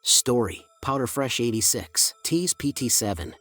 Story, Powder Fresh 86, Tease PT7.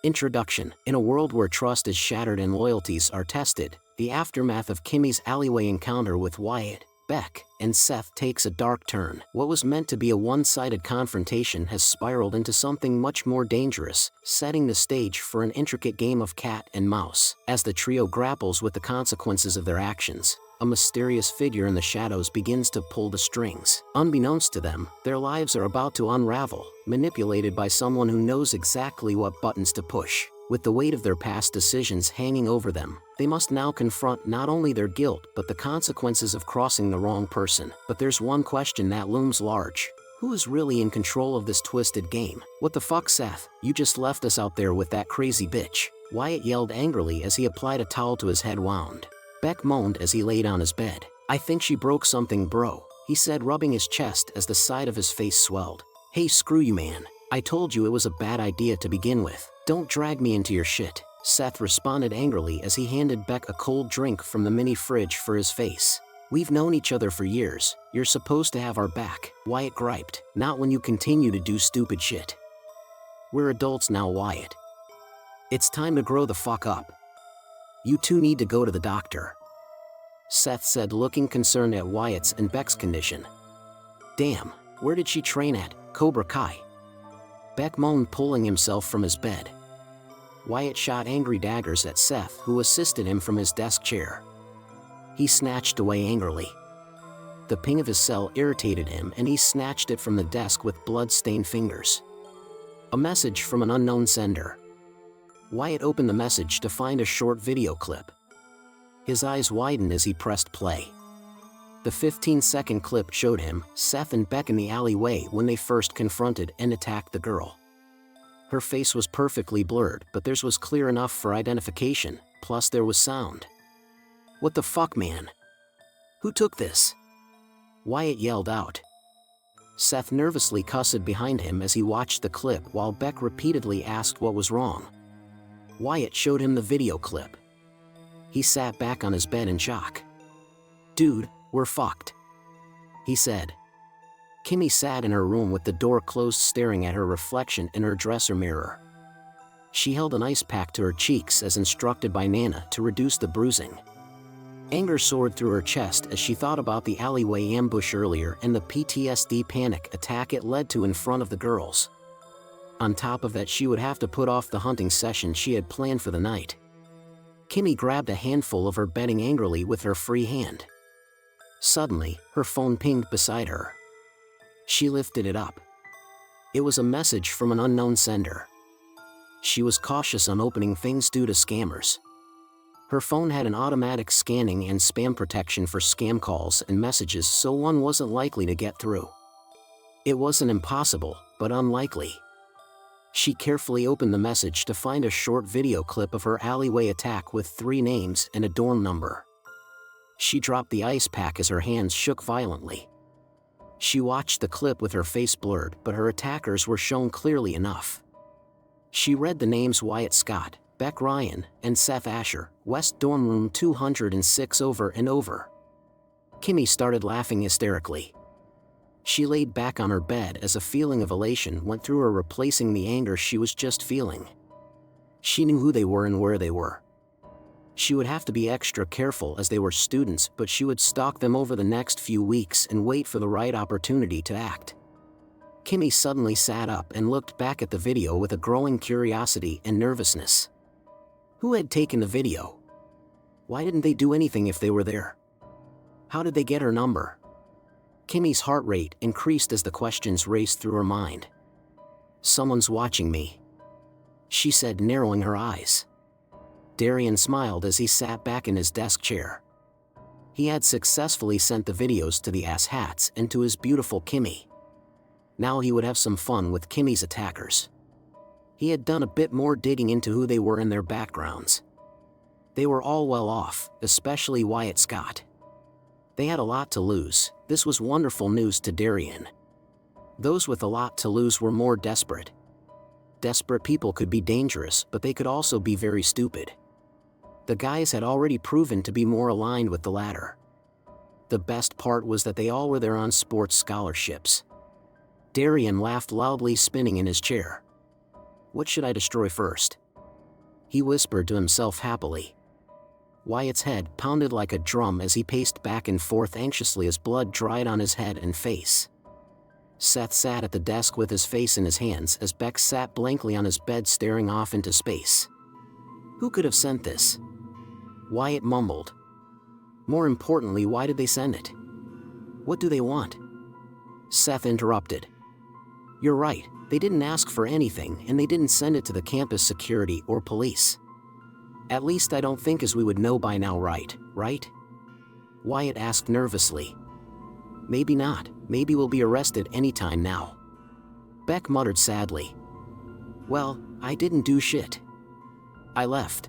Introduction. In a world where trust is shattered and loyalties are tested, the aftermath of Kimi's alleyway encounter with Wyatt, Beck, and Seth takes a dark turn. What was meant to be a one-sided confrontation has spiraled into something much more dangerous, setting the stage for an intricate game of cat and mouse. As the trio grapples with the consequences of their actions, a mysterious figure in the shadows begins to pull the strings. Unbeknownst to them, their lives are about to unravel, manipulated by someone who knows exactly what buttons to push. With the weight of their past decisions hanging over them, they must now confront not only their guilt but the consequences of crossing the wrong person. But there's one question that looms large. Who is really in control of this twisted game? What the fuck, Seth? You just left us out there with that crazy bitch. Wyatt yelled angrily as he applied a towel to his head wound. Beck moaned as he laid on his bed. I think she broke something, bro, he said, rubbing his chest as the side of his face swelled. Hey, screw you, man. I told you it was a bad idea to begin with. Don't drag me into your shit. Seth responded angrily as he handed Beck a cold drink from the mini fridge for his face. We've known each other for years. You're supposed to have our back, Wyatt griped. Not when you continue to do stupid shit. We're adults now, Wyatt. It's time to grow the fuck up. You two need to go to the doctor, Seth said, looking concerned at Wyatt's and Beck's condition. Damn, where did she train at, Cobra Kai? Beck moaned, pulling himself from his bed. Wyatt shot angry daggers at Seth, who assisted him from his desk chair. He snatched away angrily. The ping of his cell irritated him and he snatched it from the desk with blood-stained fingers. A message from an unknown sender. Wyatt opened the message to find a short video clip. His eyes widened as he pressed play. The 15-second clip showed him, Seth and Beck in the alleyway when they first confronted and attacked the girl. Her face was perfectly blurred, but theirs was clear enough for identification, plus there was sound. What the fuck, man? Who took this? Wyatt yelled out. Seth nervously cussed behind him as he watched the clip while Beck repeatedly asked what was wrong. Wyatt showed him the video clip. He sat back on his bed in shock. Dude, we're fucked, he said. Kimi sat in her room with the door closed, staring at her reflection in her dresser mirror. She held an ice pack to her cheeks as instructed by Nana to reduce the bruising. Anger soared through her chest as she thought about the alleyway ambush earlier and the PTSD panic attack it led to in front of the girls. On top of that, she would have to put off the hunting session she had planned for the night. Kimi grabbed a handful of her bedding angrily with her free hand. Suddenly, her phone pinged beside her. She lifted it up. It was a message from an unknown sender. She was cautious on opening things due to scammers. Her phone had an automatic scanning and spam protection for scam calls and messages, so one wasn't likely to get through. It wasn't impossible, but unlikely. She carefully opened the message to find a short video clip of her alleyway attack with 3 names and a dorm number. She dropped the ice pack as her hands shook violently. She watched the clip with her face blurred, but her attackers were shown clearly enough. She read the names Wyatt Scott, Beck Ryan, and Seth Asher, West Dorm Room 206 over and over. Kimi started laughing hysterically. She laid back on her bed as a feeling of elation went through her, replacing the anger she was just feeling. She knew who they were and where they were. She would have to be extra careful as they were students, but she would stalk them over the next few weeks and wait for the right opportunity to act. Kimi suddenly sat up and looked back at the video with a growing curiosity and nervousness. Who had taken the video? Why didn't they do anything if they were there? How did they get her number? Kimi's heart rate increased as the questions raced through her mind. Someone's watching me, she said, narrowing her eyes. Darian smiled as he sat back in his desk chair. He had successfully sent the videos to the asshats and to his beautiful Kimi. Now he would have some fun with Kimi's attackers. He had done a bit more digging into who they were and their backgrounds. They were all well off, especially Wyatt Scott. They had a lot to lose. This was wonderful news to Darian. Those with a lot to lose were more desperate. Desperate people could be dangerous, but they could also be very stupid. The guys had already proven to be more aligned with the latter. The best part was that they all were there on sports scholarships. Darian laughed loudly, spinning in his chair. What should I destroy first? He whispered to himself happily. Wyatt's head pounded like a drum as he paced back and forth anxiously as blood dried on his head and face. Seth sat at the desk with his face in his hands as Beck sat blankly on his bed staring off into space. Who could have sent this? Wyatt mumbled. More importantly, why did they send it? What do they want? Seth interrupted. You're right, they didn't ask for anything and they didn't send it to the campus security or police. At least I don't think as we would know by now, right? Wyatt asked nervously. Maybe not, maybe we'll be arrested anytime now. Beck muttered sadly. Well, I didn't do shit. I left.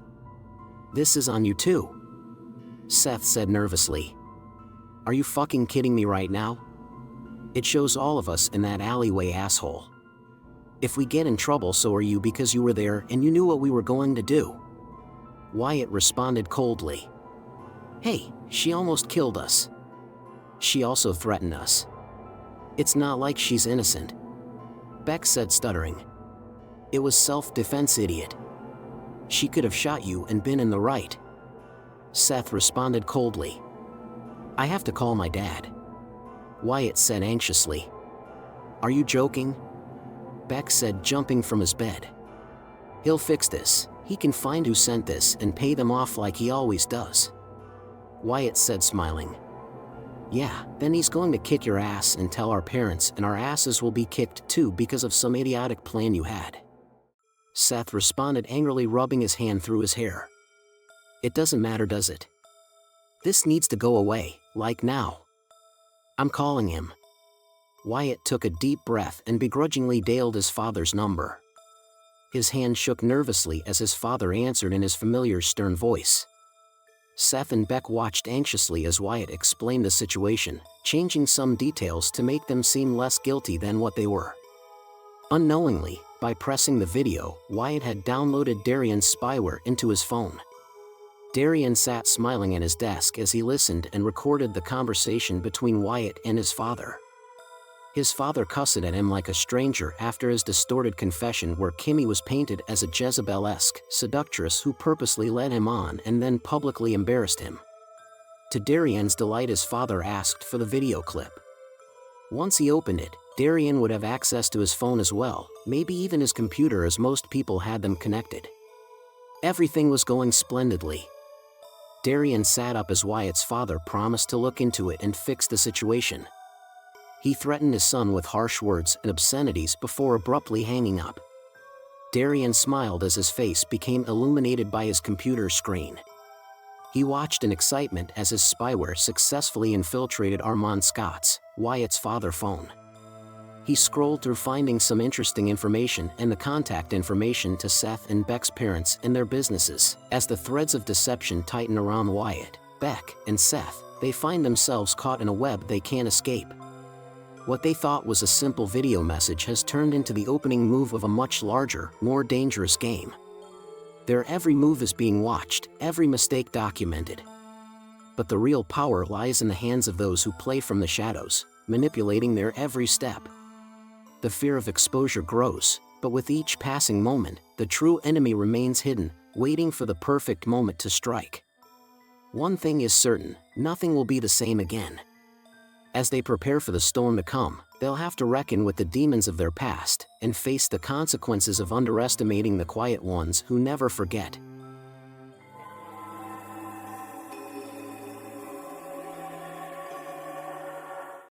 This is on you too. Seth said nervously. Are you fucking kidding me right now? It shows all of us in that alleyway, asshole. If we get in trouble, so are you, because you were there and you knew what we were going to do. Wyatt responded coldly. Hey, she almost killed us. She also threatened us. It's not like she's innocent. Beck said, stuttering. It was self-defense, idiot. She could have shot you and been in the right. Seth responded coldly. I have to call my dad. Wyatt said anxiously. Are you joking? Beck said, jumping from his bed. He'll fix this. He can find who sent this and pay them off like he always does. Wyatt said, smiling. Yeah, then he's going to kick your ass and tell our parents, and our asses will be kicked too because of some idiotic plan you had. Seth responded angrily, rubbing his hand through his hair. It doesn't matter, does it? This needs to go away, like now. I'm calling him. Wyatt took a deep breath and begrudgingly dialed his father's number. His hand shook nervously as his father answered in his familiar stern voice. Seth and Beck watched anxiously as Wyatt explained the situation, changing some details to make them seem less guilty than what they were. Unknowingly, by pressing the video, Wyatt had downloaded Darian's spyware into his phone. Darian sat smiling at his desk as he listened and recorded the conversation between Wyatt and his father. His father cussed at him like a stranger after his distorted confession where Kimi was painted as a Jezebel-esque seductress who purposely led him on and then publicly embarrassed him. To Darian's delight, his father asked for the video clip. Once he opened it, Darian would have access to his phone as well, maybe even his computer, as most people had them connected. Everything was going splendidly. Darian sat up as Wyatt's father promised to look into it and fix the situation. He threatened his son with harsh words and obscenities before abruptly hanging up. Darian smiled as his face became illuminated by his computer screen. He watched in excitement as his spyware successfully infiltrated Armand Scott's, Wyatt's father, phone. He scrolled through, finding some interesting information and the contact information to Seth and Beck's parents and their businesses. As the threads of deception tighten around Wyatt, Beck, and Seth, they find themselves caught in a web they can't escape. What they thought was a simple video message has turned into the opening move of a much larger, more dangerous game. Their every move is being watched, every mistake documented. But the real power lies in the hands of those who play from the shadows, manipulating their every step. The fear of exposure grows, but with each passing moment, the true enemy remains hidden, waiting for the perfect moment to strike. One thing is certain, nothing will be the same again. As they prepare for the storm to come, they'll have to reckon with the demons of their past and face the consequences of underestimating the quiet ones who never forget.